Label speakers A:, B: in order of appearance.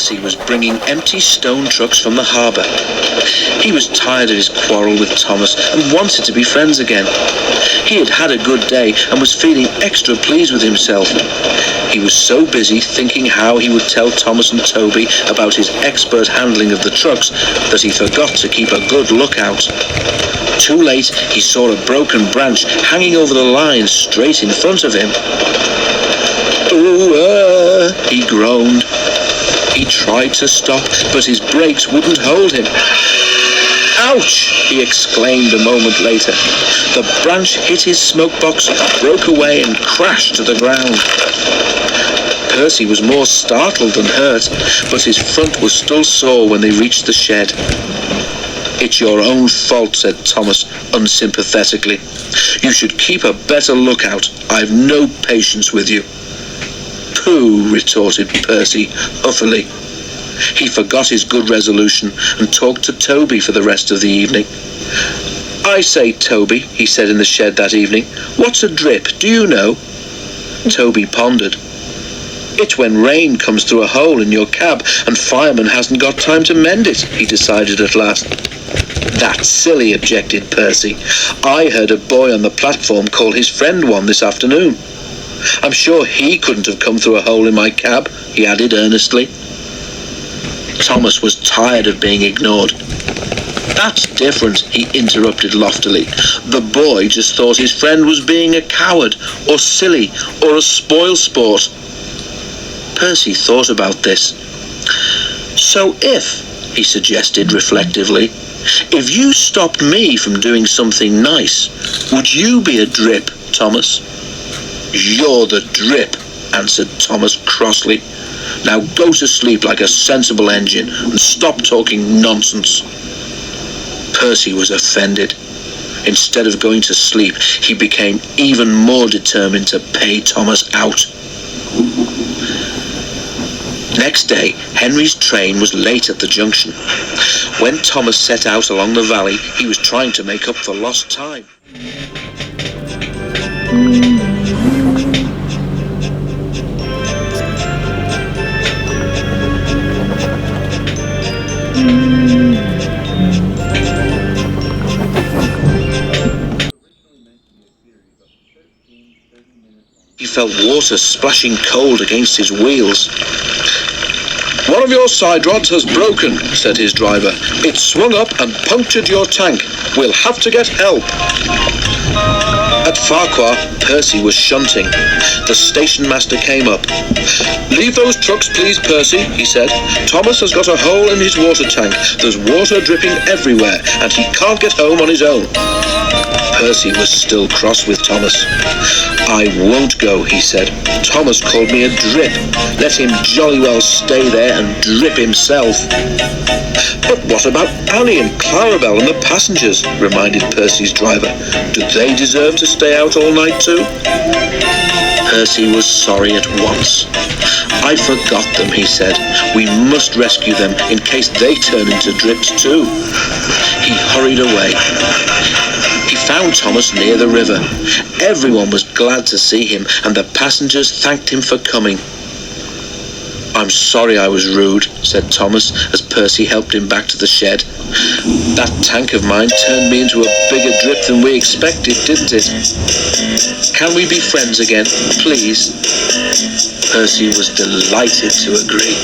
A: Percy was bringing empty stone trucks from the harbour. He was tired of his quarrel with Thomas and wanted to be friends again. He had had a good day and was feeling extra pleased with himself. He was so busy thinking how he would tell Thomas and Toby about his expert handling of the trucks that he forgot to keep a good lookout. Too late, he saw a broken branch hanging over the line straight in front of him. "Ooh, he groaned. He tried to stop, but his brakes wouldn't hold him. "Ouch!" he exclaimed a moment later. The branch hit his smoke box, broke away and crashed to the ground. Percy was more startled than hurt, but his front was still sore when they reached the shed. "It's your own fault," said Thomas unsympathetically. "You should keep a better lookout. I've no patience with you." "Pooh," retorted Percy huffily. He forgot his good resolution and talked to Toby for the rest of the evening. "I say, Toby," he said in the shed that evening, "what's a drip? Do you know?" Toby pondered. "It's when rain comes through a hole in your cab and fireman hasn't got time to mend it," he decided at last. "That's silly," objected Percy. "I heard a boy on the platform call his friend one this afternoon. I'm sure he couldn't have come through a hole in my cab," he added earnestly. Thomas was tired of being ignored. "That's different," he interrupted loftily. "The boy just thought his friend was being a coward, or silly, or a spoilsport." Percy thought about this. "So if," he suggested reflectively, "if you stopped me from doing something nice, would you be a drip, Thomas?" "You're the drip," answered Thomas crossly. "Now go to sleep like a sensible engine and stop talking nonsense." Percy was offended. Instead of going to sleep, he became even more determined to pay Thomas out. Next day, Henry's train was late at the junction. When Thomas set out along the valley, he was trying to make up for lost time. He felt water splashing cold against his wheels. "One of your side rods has broken," said his driver. "It's swung up and punctured your tank. We'll have to get help." At Farquhar, Percy was shunting. The station master came up. "Leave those trucks, please, Percy," he said. "Thomas has got a hole in his water tank. There's water dripping everywhere, and he can't get home on his own." Percy was still cross with Thomas. "I won't go," he said. "Thomas called me a drip. Let him jolly well stay there and drip himself." "But what about Annie and Clarabelle and the passengers?" reminded Percy's driver. "Do they deserve to stay out all night too?" Percy was sorry at once. "I forgot them," he said. "We must rescue them in case they turn into drips too." He hurried away. He found Thomas near the river. Everyone was glad to see him, and the passengers thanked him for coming. "I'm sorry I was rude," said Thomas as Percy helped him back to the shed. "That tank of mine turned me into a bigger drip than we expected, didn't it? Can we be friends again, please?" Percy was delighted to agree.